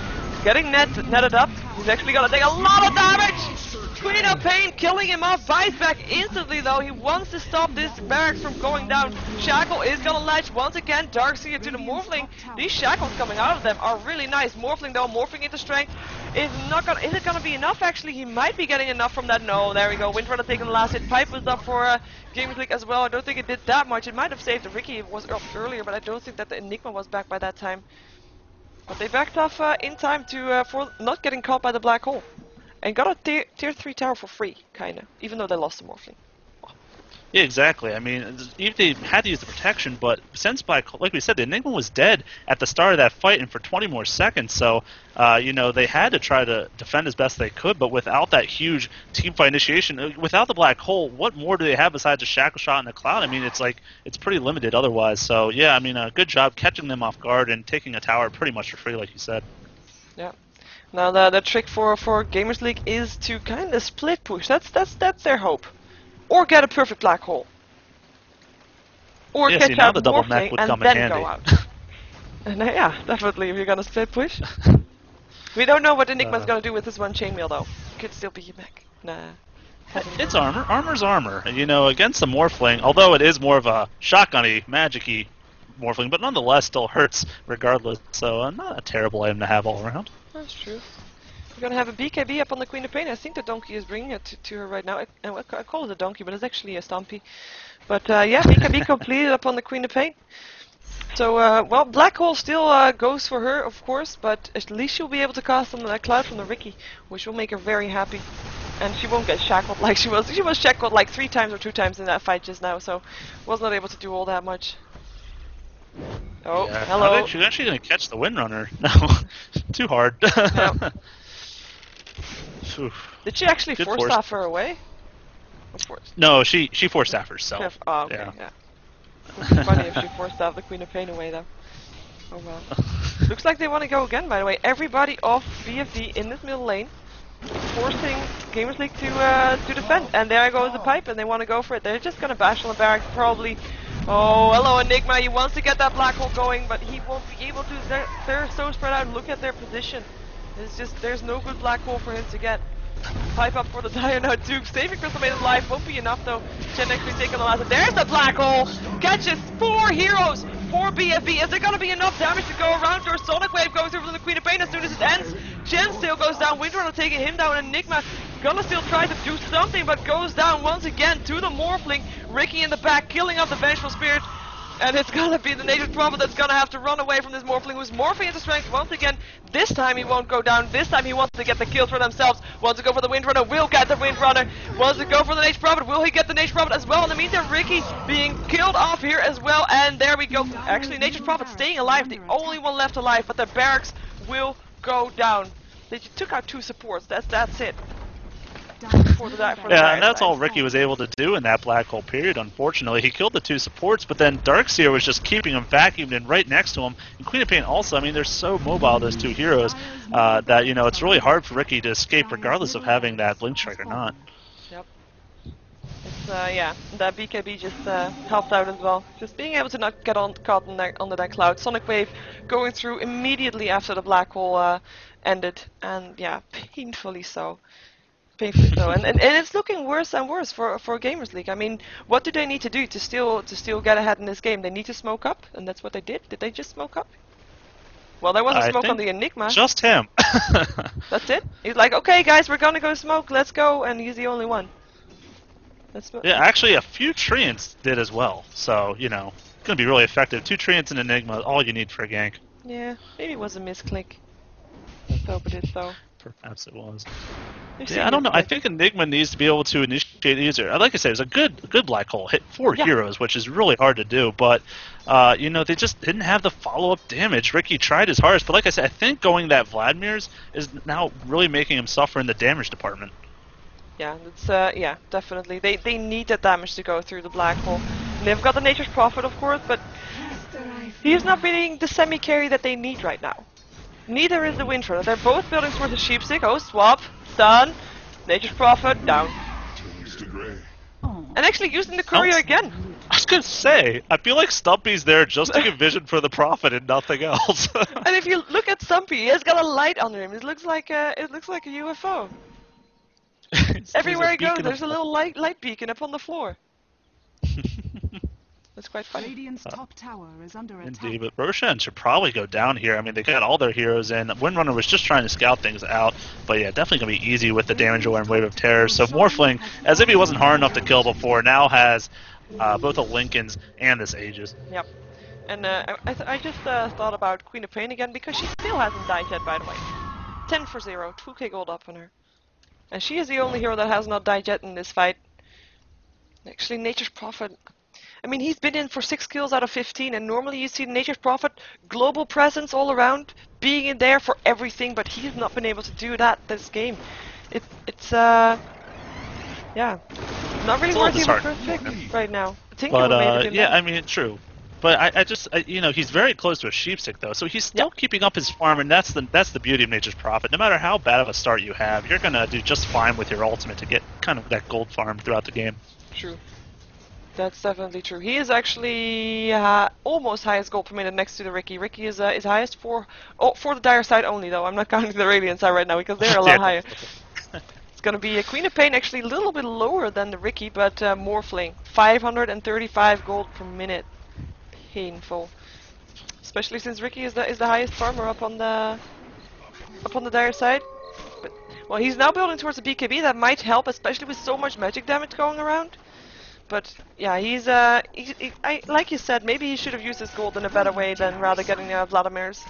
Getting netted up. He's actually gonna take a lot of damage! Queen of Pain killing him off. Buys back instantly though. He wants to stop this barracks from going down. Shackle is gonna latch once again. Darkseer to the Morphling. These shackles coming out of them are really nice. Morphling though, morphing into strength. Is it gonna be enough actually? He might be getting enough from that. No, there we go. Windrunner taking the last hit. Pipe was up for GosuLeague as well. I don't think it did that much. It might have saved the Ricky. It was up earlier, but I don't think that the Enigma was back by that time. But they backed off in time for not getting caught by the black hole. And got a tier 3 tower for free, kinda. Even though they lost the Morphling. Yeah, exactly. I mean, even they had to use the protection, but since like we said, the Enigma was dead at the start of that fight and for 20 more seconds, so, you know, they had to try to defend as best they could, but without that huge team fight initiation, without the black hole, what more do they have besides a shackle shot and a cloud? I mean, it's pretty limited otherwise, so yeah, I mean, good job catching them off guard and taking a tower pretty much for free, like you said. Yeah. Now, the trick for GosuLeague is to kind of split push. That's their hope. Or get a perfect black hole. Or yeah, catch out the double Morphling neck would and come then in handy. go out. And yeah, definitely if you're gonna split push. We don't know what Enigma's gonna do with this one chainmail though. Could still be mech. Nah. It's armor. Armor's armor. You know, against the Morphling, although it is more of a shotgun-y, magic-y Morphling, but nonetheless still hurts regardless. So not a terrible item to have all around. That's true. We're gonna have a BKB up on the Queen of Pain. I think the donkey is bringing it to her right now. I call it a donkey, but it's actually a Stompy. But yeah, BKB completed up on the Queen of Pain. So, well, Black Hole still goes for her, of course, but at least she'll be able to cast on that cloud from the Ricky, which will make her very happy. And she won't get shackled like she was. She was shackled like 3 times or 2 times in that fight just now, so was not able to do all that much. Oh, yeah. hello. She's actually going to catch the Windrunner. No, too hard. Yeah. Oof. Did she actually Good force staff her away? Of course. No, she forced staff herself. Oh, okay, yeah. Would be funny if she forced staff the Queen of Pain away, though. Oh well. Looks like they want to go again, by the way. Everybody off BFB in this middle lane, forcing Gamers League to defend. And there goes the pipe, and they want to go for it. They're just going to bash on the barracks, probably. Oh, hello, Enigma. He wants to get that Black Hole going, but he won't be able to. They're so spread out. Look at their position. It's just, there's no good Black Hole for him to get. Pipe up for the Dire now too. Saving Crystal Maiden's life won't be enough though. Jen actually taking the last. There's the Black Hole! Catches 4 heroes for BFB. Is there gonna be enough damage to go around, or Sonic Wave going through from the Queen of Pain as soon as it ends? Jen still goes down. Windrunner taking him down. Enigma gonna still try to do something, but goes down once again to the Morphling. Ricky in the back, killing off the Vengeful Spirit. And it's gonna be the Native Prophet that's gonna have to run away from this Morphling, who's morphing into strength once again. This time he won't go down. This time he wants to get the kills for themselves. Wants to go for the Windrunner. Will get the Windrunner. Wants to go for the Native Prophet. Will he get the Native Prophet as well? In the meantime, Ricky being killed off here as well. And there we go. Actually, Native Prophet staying alive. The only one left alive. But the barracks will go down. They took out 2 supports. That's it. Yeah, and that's all Ricky was able to do in that Black Hole period, unfortunately. He killed the 2 supports, but then Darkseer was just keeping him vacuumed and right next to him. And Queen of Pain also, I mean, they're so mobile, those 2 heroes, that, you know, it's really hard for Ricky to escape regardless of having that Blink Strike or not. Yep. It's, yeah, that BKB just helped out as well. Just being able to not get caught under that cloud. Sonic Wave going through immediately after the Black Hole ended, and yeah, painfully so. Painfully so, and it's looking worse and worse for Gamers League. I mean, what do they need to do to still get ahead in this game? They need to smoke up, and that's what they did. Did they just smoke up? Well, there was a smoke on the Enigma. Just him. That's it. He's like, okay, guys, we're gonna go smoke. Let's go, and he's the only one. Yeah, actually, a few Treants did as well. So you know, it's gonna be really effective. 2 Treants and Enigma, all you need for a gank. Yeah, maybe it was a misclick. Let's hope it is so. Perhaps it was. Yeah, I don't know. I think Enigma needs to be able to initiate easier. Like I said, it was a good Black Hole. Hit 4 heroes, which is really hard to do. But, you know, they just didn't have the follow-up damage. Ricky tried his hardest. But like I said, I think going that Vladimir's is now really making him suffer in the damage department. Yeah, it's, yeah, definitely. They need that damage to go through the Black Hole. And they've got the Nature's Prophet, of course, but he's not being the semi-carry that they need right now. Neither is the Windrunner. They're both building towards the Sheepstick. Oh, swap, stun, Nature's Prophet, down. And actually using the Courier again. I was gonna say, I feel like Stumpy's there just to give vision for the Prophet and nothing else. And if you look at Stumpy, he has got a light under him. It looks like a UFO. Everywhere he goes, there's a little light beacon up on the floor. That's quite funny. Radiant's top tower is under attack. Indeed, but Roshan should probably go down here. I mean, they got all their heroes in. Windrunner was just trying to scout things out, but yeah, definitely going to be easy with the damage aware and Wave of Terror. So Morphling, as if he wasn't hard enough to kill before, now has both a Lincoln's and this Aegis. Yep. And I just thought about Queen of Pain again, because she still hasn't died yet, by the way. 10 for 0, 2k gold up on her. And she is the only hero that has not died yet in this fight. Actually, Nature's Prophet... I mean, he's been in for 6 kills out of 15, and normally you see Nature's Prophet, global presence all around, being in there for everything, but he's not been able to do that this game. It's yeah, not really worth him a first pick right now. But yeah, I mean, true. But I just, you know, he's very close to a Sheepstick though, so he's still keeping up his farm, and that's the beauty of Nature's Prophet. No matter how bad of a start you have, you're gonna do just fine with your ultimate to get kind of that gold farm throughout the game. True. That's definitely true. He is actually almost highest gold per minute next to the Ricky. Ricky is highest for the Dire side only, though. I'm not counting the Radiant side right now because they're a lot higher. It's gonna be a Queen of Pain, actually a little bit lower than the Ricky, but Morphling, 535 gold per minute. Painful, especially since Ricky is the highest farmer up on the Dire side. But Well, he's now building towards a BKB. That might help, especially with so much magic damage going around. But yeah, like you said, maybe he should have used his gold in a better way than rather getting Vladimir's.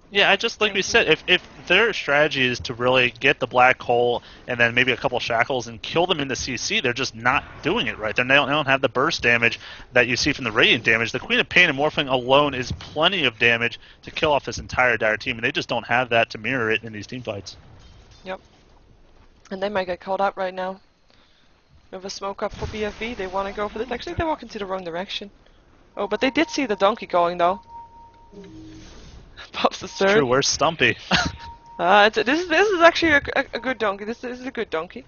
Yeah, I just like we said, if their strategy is to really get the black hole and then maybe a couple shackles and kill them in the CC, they're just not doing it right. They don't have the burst damage that you see from the radiant damage. The Queen of Pain and Morphling alone is plenty of damage to kill off this entire Dire team, and they just don't have that to mirror it in these team fights. Yep. And they might get called out right now. With a smoke up for BFB, they want to go for this. Actually, they're walking to the wrong direction. Oh, but they did see the donkey going though. Pops the third. True, where's Stumpy? This is actually a good donkey. This is a good donkey.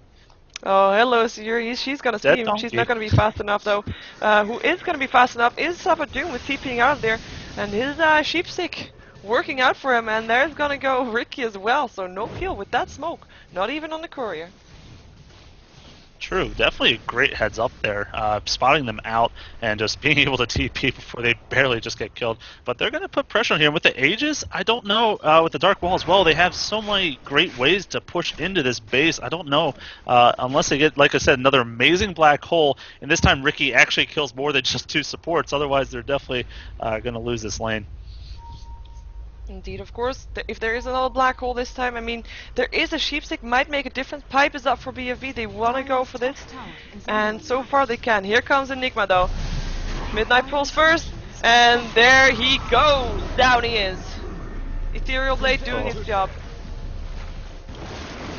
Oh, hello, Siri. She's gonna scream. She's not gonna be fast enough though. Who is gonna be fast enough is Sabadoon with TPing out of there, and his sheepstick working out for him. And there's gonna go Ricky as well. So no kill with that smoke. Not even on the courier. True, definitely a great heads up there, spotting them out and just being able to TP before they barely just get killed. But they're going to put pressure on here. With the Aegis, I don't know, with the Dark Wall as well, they have so many great ways to push into this base. I don't know, unless they get, like I said, another amazing black hole, and this time Ricky actually kills more than just 2 supports, otherwise they're definitely going to lose this lane. Indeed, of course. If there is another black hole this time, I mean, there is a sheepstick, might make a difference. Pipe is up for BFB, they want to go for this, and so far they can. Here comes Enigma though. Midnight Pulse first, and there he goes! Down he is. Ethereal Blade doing its job.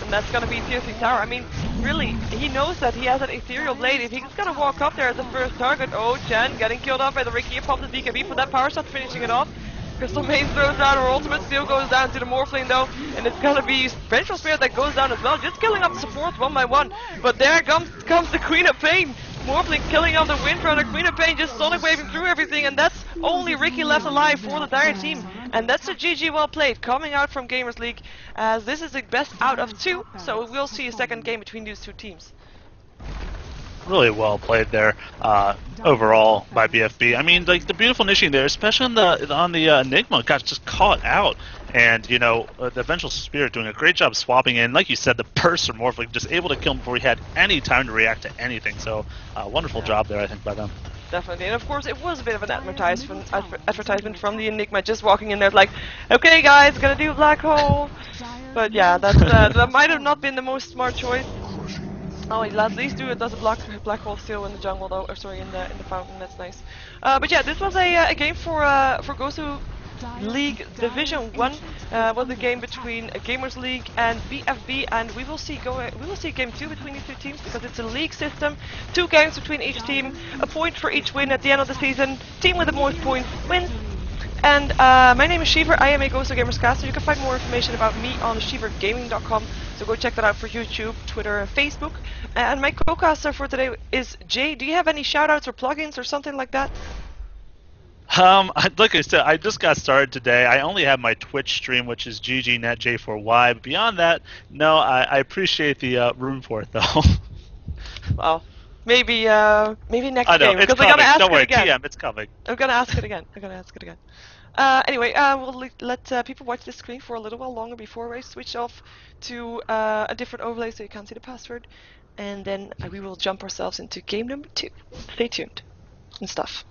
And that's gonna be Tier 3 tower. I mean, really, he knows that he has an Ethereal Blade. If he's gonna walk up there as the first target, oh, Chen getting killed off by the Ricky, pops the BKB for that power shot, finishing it off. Crystal Maze throws down her ultimate, still goes down to the Morphling though, and it's gonna be Vengeful Spirit that goes down as well, just killing up supports one by one. But there comes the Queen of Pain. Morphling killing off the Windrunner, Queen of Pain just sonic waving through everything, and that's only Ricky left alive for the Dire team. And that's a GG well played, coming out from Gamers League, as this is the best out of 2, so we'll see a second game between these 2 teams. Really well played there, overall by BFB. I mean, like the beautiful niching there, especially on the Enigma, got just caught out, and you know the Vengeful Spirit doing a great job swapping in. Like you said, the burst from Morphling just able to kill him before he had any time to react to anything. So, wonderful job there, I think, by them. Definitely, and of course it was a bit of an advertisement from the Enigma, just walking in there like, okay guys, gonna do black hole. But yeah, that might have not been the most smart choice. Oh, at least does a black hole still in the jungle though, or sorry, in the fountain. That's nice. But yeah, this was a game for GosuLeague Division 1. Was a game between Gamers League and BFB, and we will see game 2 between these 2 teams because it's a league system. 2 games between each team, a point for each win at the end of the season. Team with the most points wins. And my name is Sheever, I am a GosuGamers caster. You can find more information about me on sheevergaming.com, so go check that out for YouTube, Twitter, and Facebook. And my co-caster for today is Jay. Do you have any shoutouts or plugins or something like that? Like I said, I just got started today. I only have my Twitch stream, which is ggnet J4y. But beyond that, no, I appreciate the room for it, though. Well, maybe next I know, game. it's coming. Don't worry, TM, it's coming. I'm gonna ask it again. Anyway, we'll let people watch this screen for a little while longer before I switch off to a different overlay so you can't see the password. And then we will jump ourselves into game number 2. Stay tuned and stuff.